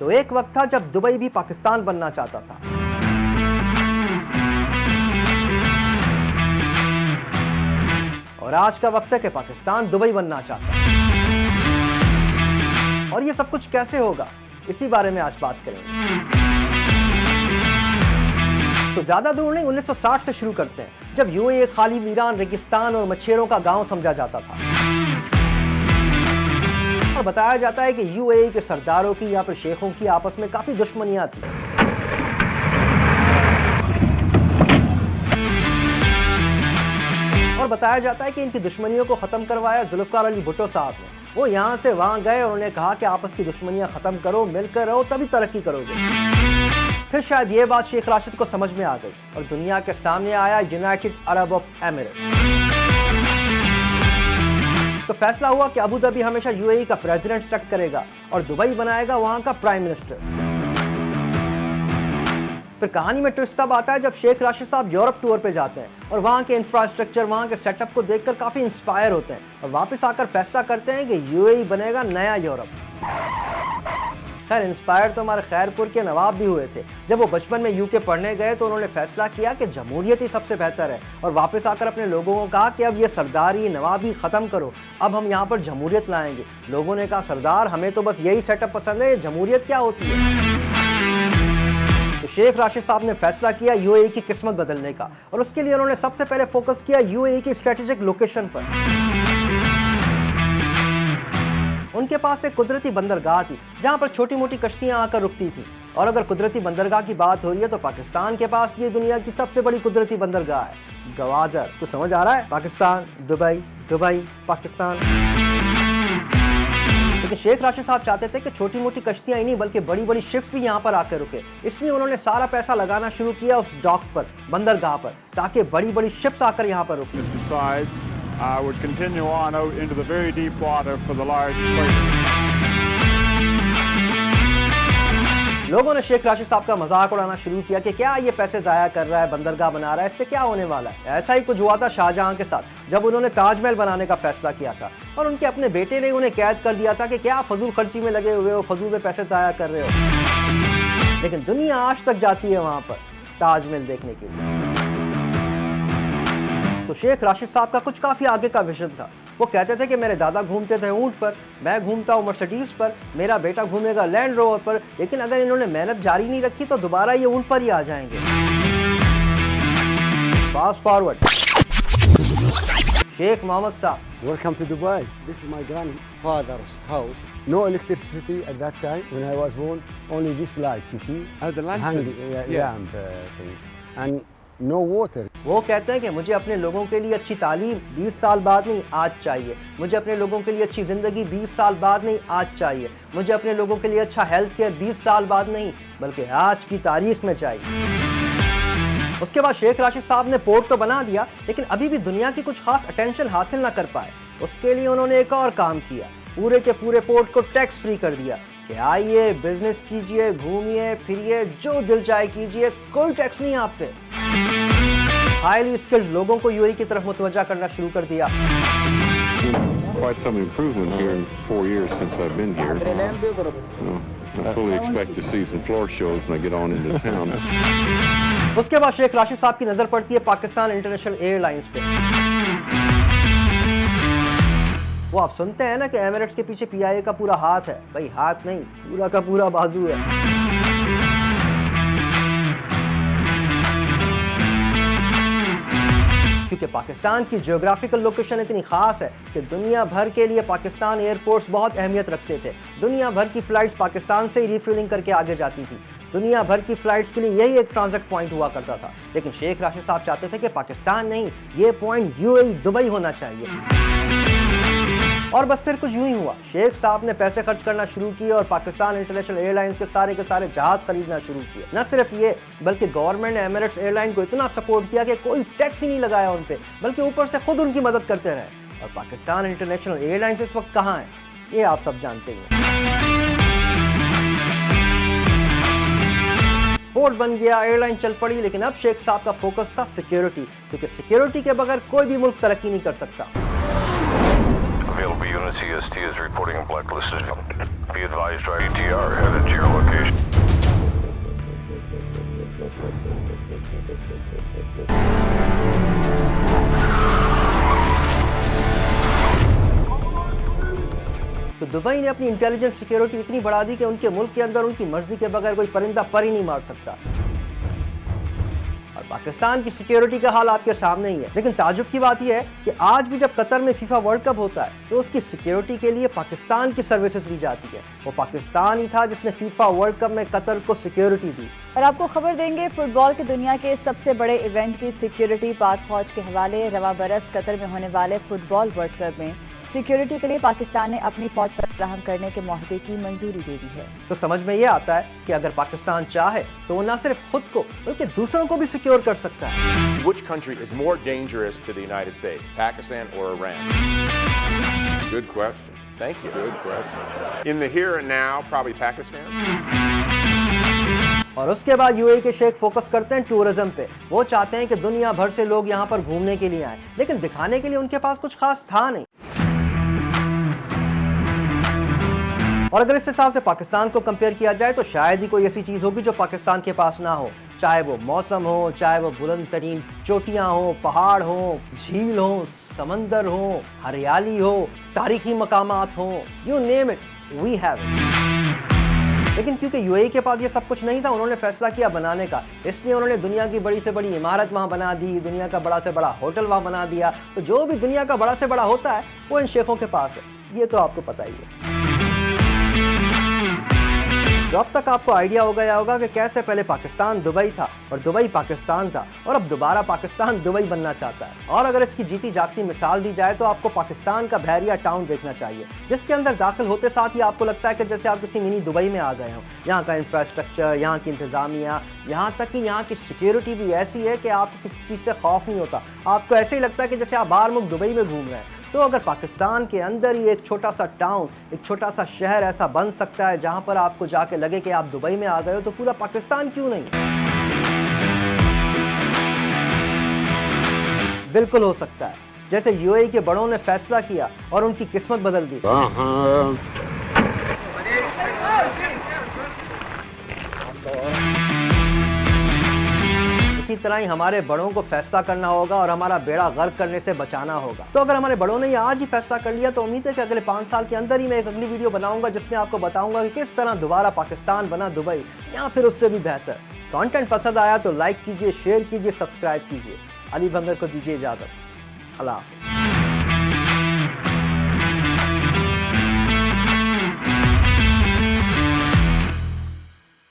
तो एक वक्त था जब दुबई भी पाकिस्तान बनना चाहता था। और आज का वक्त है कि पाकिस्तान दुबई बनना चाहता है। और ये सब कुछ कैसे होगा, इसी बारे में आज बात करेंगे। तो ज्यादा दूर नहीं, 1960 से शुरू करते हैं, जब यूएई खाली वीरान रेगिस्तान और मच्छरों का गांव समझा जाता था। और बताया जाता है कि यूएई के सरदारों की या फिर शेखों की आपस में काफी दुश्मनियां थी। और बताया जाता है कि इनकी दुश्मनियों को खत्म करवाया जुल्फकार अली भुट्टो साहब ने। वो यहाँ से वहां गए और उन्होंने कहा कि आपस की दुश्मनियां खत्म करो, मिलकर रहो, तभी तरक्की करोगे। फिर शायद ये बात शेख राशिद को समझ में आ गई और दुनिया के सामने आया यूनाइटेड अरब ऑफ एमिरेट्स। तो फैसला हुआ कि अबू धाबी हमेशा यूएई का प्रेसिडेंट सेलेक्ट करेगा और दुबई बनाएगा वहां का प्राइम मिनिस्टर। फिर कहानी में ट्विस्ट तब आता है जब शेख राशिद साहब यूरोप टूर पे जाते हैं और वहां के इंफ्रास्ट्रक्चर, वहां के सेटअप को देखकर काफी इंस्पायर होते हैं और वापस आकर फैसला करते हैं कि यूएई बनेगा नया यूरोप। खैर, इंस्पायर तो हमारे खैरपुर के नवाब भी हुए थे। जब वो बचपन में यूके पढ़ने गए तो उन्होंने फैसला किया कि जमहूरियत ही सबसे बेहतर है और वापस आकर अपने लोगों को कहा कि अब ये सरदारी नवाबी ख़त्म करो, अब हम यहाँ पर जमहूरियत लाएंगे। लोगों ने कहा, सरदार हमें तो बस यही सेटअप पसंद है, जमहूरियत क्या होती है। तो शेख राशिद साहब ने फैसला किया यूएई की किस्मत बदलने का और उसके लिए उन्होंने सबसे पहले फोकस किया यूएई की स्ट्रेटेजिक लोकेशन पर। उनके पास एक कुदरती बंदरगाह थी जहां पर छोटी मोटी कश्तियां आकर रुकती थी। और अगर कुदरती बंदरगाह की बात हो रही है तो पाकिस्तान के पास भी दुनिया की सबसे बड़ी कुदरती बंदरगाह है, गवादर। तो समझ आ रहा है, पाकिस्तान दुबई, दुबई पाकिस्तान। लेकिन शेख राशिद साहब चाहते थे कि छोटी मोटी कश्तियां ही नहीं बल्कि बड़ी बड़ी शिप्स भी यहाँ पर आकर रुके। इसलिए उन्होंने सारा पैसा लगाना शुरू किया उस डॉक पर, बंदरगाह पर, ताकि बड़ी बड़ी शिप्स आकर यहाँ पर रुके। would continue on out into the very deep water for the large freighters. लोगों ने शेख राशिद साहब का मजाक उड़ाना शुरू किया कि क्या ये पैसे जाया कर रहा है, बंदरगाह बना रहा है, इससे क्या होने वाला है। ऐसा ही कुछ हुआ था शाहजहां के साथ, जब उन्होंने ताजमहल बनाने का फैसला किया था और उनके अपने बेटे ने उन्हें कैद कर दिया था कि क्या फजूल खर्ची में लगे हुए हो, फजूल में पैसे जाया कर रहे हो। लेकिन दुनिया आज तक जाती है वहां पर ताजमहल देखने के लिए। तो शेख राशिद साहब का कुछ काफी आगे का विजन था। वो कहते थे कि मेरे दादा घूमते थे ऊंट पर, मैं घूमता हूँ मर्सिडीज पर, मेरा बेटा घूमेगा लैंड रोवर पर। लेकिन अगर इन्होंने मेहनत जारी नहीं रखी तो दोबारा ये ऊंट पर ही आ जाएंगे। फास्ट फॉरवर्ड, शेख मोहम्मद साहब। Welcome to Dubai. This is my grandfather's house. No electricity at that time when I was born. Only these lights, you see. Oh, the lanterns. Lamp things. And no water. वो कहते हैं कि मुझे अपने लोगों के लिए अच्छी तालीम 20 साल बाद नहीं आज चाहिए, मुझे अपने लोगों के लिए अच्छी ज़िंदगी 20 साल बाद नहीं आज चाहिए, मुझे अपने लोगों के लिए अच्छा हेल्थ केयर 20 साल बाद नहीं बल्कि आज की तारीख में चाहिए। उसके बाद शेख राशिद साहब ने पोर्ट तो बना दिया लेकिन अभी भी दुनिया की कुछ खास अटेंशन हासिल ना कर पाए। उसके लिए उन्होंने एक और काम किया, पूरे के पूरे पोर्ट को टैक्स फ्री कर दिया कि आइए बिजनेस कीजिए, घूमिए फिरिए, जो दिल चाहे कीजिए, कोई टैक्स नहीं आप पे। हाईली स्किल्ड लोगों को यूएई की तरफ मुतवज्जा करना शुरू कर दिया। Quite some improvement here in 4 years since I've been here. I fully expect to see some floor shows when I get on into town. उसके बाद शेख राशिद साहब की नजर पड़ती है पाकिस्तान इंटरनेशनल एयरलाइंस पे। वो आप सुनते हैं ना कि एमिरेट्स के पीछे पीआईए का पूरा हाथ है। भाई हाथ नहीं, पूरा का पूरा बाजू है। क्योंकि पाकिस्तान की जियोग्राफिकल लोकेशन इतनी खास है कि दुनिया भर के लिए पाकिस्तान एयरपोर्ट्स बहुत अहमियत रखते थे। दुनिया भर की फ्लाइट्स पाकिस्तान से ही रिफ्यूलिंग करके आगे जाती थी। दुनिया भर की फ्लाइट्स के लिए यही एक ट्रांजिट पॉइंट हुआ करता था। लेकिन शेख राशिद साहब चाहते थे कि पाकिस्तान नहीं, ये पॉइंट यूएई दुबई होना चाहिए। और बस फिर कुछ यूं ही हुआ, शेख साहब ने पैसे खर्च करना शुरू किए और पाकिस्तान इंटरनेशनल एयरलाइंस के सारे जहाज खरीदना शुरू किए। न सिर्फ ये बल्कि गवर्नमेंट ने एमिरेट्स एयरलाइन को इतना सपोर्ट किया कि कोई टैक्स ही नहीं लगाया उन पे, बल्कि ऊपर से खुद उनकी मदद करते रहे। और पाकिस्तान इंटरनेशनल एयरलाइंस इस वक्त कहाँ है ये आप सब जानते ही हैं। पोर्ट बन गया, एयरलाइन चल पड़ी, लेकिन अब शेख साहब का फोकस था सिक्योरिटी, क्योंकि सिक्योरिटी के बगैर कोई भी मुल्क तरक्की नहीं कर सकता। Available units, EST is reporting a blacklisted. Be advised, ATR headed to your location. तो दुबई ने अपनी इंटेलिजेंस सिक्योरिटी इतनी बढ़ा दी कि उनके मुल्क के अंदर उनकी मर्जी के बगैर कोई परिंदा पर ही नहीं मार सकता। और पाकिस्तान की सिक्योरिटी का हाल आपके सामने ही है। लेकिन ताजुब की बात यह है कि आज भी जब कतर में फीफा वर्ल्ड कप होता है तो उसकी सिक्योरिटी के लिए पाकिस्तान की सर्विसेज ली जाती है। वो पाकिस्तान ही था जिसने फीफा वर्ल्ड कप में कतर को सिक्योरिटी दी। और आपको खबर देंगे फुटबॉल की दुनिया के सबसे बड़े इवेंट की सिक्योरिटी पाक फौज के हवाले। रवां बरस कतर में होने वाले फुटबॉल वर्ल्ड कप में सिक्योरिटी के लिए पाकिस्तान ने अपनी फौज फराहम करने के मुआहदे की मंजूरी दे दी है। तो समझ में ये आता है कि अगर पाकिस्तान चाहे तो वो न सिर्फ खुद को बल्कि दूसरों को भी सिक्योर कर सकता है। Which country is more dangerous to the United States, Pakistan or Iran? Good question. Thank you. Good question. In the here and now, probably Pakistan. और उसके बाद यूएई के शेख फोकस करते हैं टूरिज्म पे। वो चाहते हैं कि दुनिया भर से लोग यहाँ पर घूमने के लिए आए, लेकिन दिखाने के लिए उनके पास कुछ खास था नहीं। और अगर इस हिसाब से पाकिस्तान को कंपेयर किया जाए तो शायद ही कोई ऐसी चीज होगी जो पाकिस्तान के पास ना हो, चाहे वो मौसम हो, चाहे वो बुलंद तरीन चोटियां हो, पहाड़ हो, झील हो, समंदर हो, हरियाली हो, तारीखी मकामात हो, you name it, we have it. लेकिन क्योंकि यूएई के पास ये सब कुछ नहीं था, उन्होंने फैसला किया बनाने का। इसलिए उन्होंने दुनिया की बड़ी से बड़ी इमारत वहाँ बना दी, दुनिया का बड़ा से बड़ा होटल वहाँ बना दिया। तो जो भी दुनिया का बड़ा से बड़ा होता है वो इन शेखों के पास है, ये तो आपको पता ही है। तो अब तक आपको आइडिया हो गया होगा कि कैसे पहले पाकिस्तान दुबई था और दुबई पाकिस्तान था और अब दोबारा पाकिस्तान दुबई बनना चाहता है। और अगर इसकी जीती जागती मिसाल दी जाए तो आपको पाकिस्तान का बहरिया टाउन देखना चाहिए, जिसके अंदर दाखिल होते साथ ही आपको लगता है कि जैसे आप किसी मिनी दुबई में आ गए हो। यहाँ का इंफ्रास्ट्रक्चर, यहाँ की इंतज़ामिया, यहाँ तक कि यहाँ की सिक्योरिटी भी ऐसी है कि आपको किसी चीज़ से खौफ नहीं होता। आपको ऐसे ही लगता है कि जैसे आप बाहर मुल्क दुबई में घूम रहे हैं। तो अगर पाकिस्तान के अंदर ही एक छोटा सा टाउन, एक छोटा सा शहर ऐसा बन सकता है जहां पर आपको जाके लगे कि आप दुबई में आ गए हो, तो पूरा पाकिस्तान क्यों नहीं? बिल्कुल हो सकता है, जैसे यूएई के बड़ों ने फैसला किया और उनकी किस्मत बदल दी। इसी तरह ही हमारे बड़ों को फैसला करना होगा और हमारा बेड़ा गर्क करने से बचाना होगा। तो अगर हमारे बड़ों ने ये आज ही फैसला कर लिया तो उम्मीद है कि अगले 5 साल के अंदर ही मैं एक अगली वीडियो बनाऊंगा जिसमें आपको बताऊंगा कि किस तरह दोबारा पाकिस्तान बना दुबई, या फिर उससे भी बेहतर। कंटेंट पसंद आया तो लाइक कीजिए, शेयर कीजिए, सब्सक्राइब कीजिए। अली बंगर को दीजिए इजाजत। अल्लाह हाफ़िज़।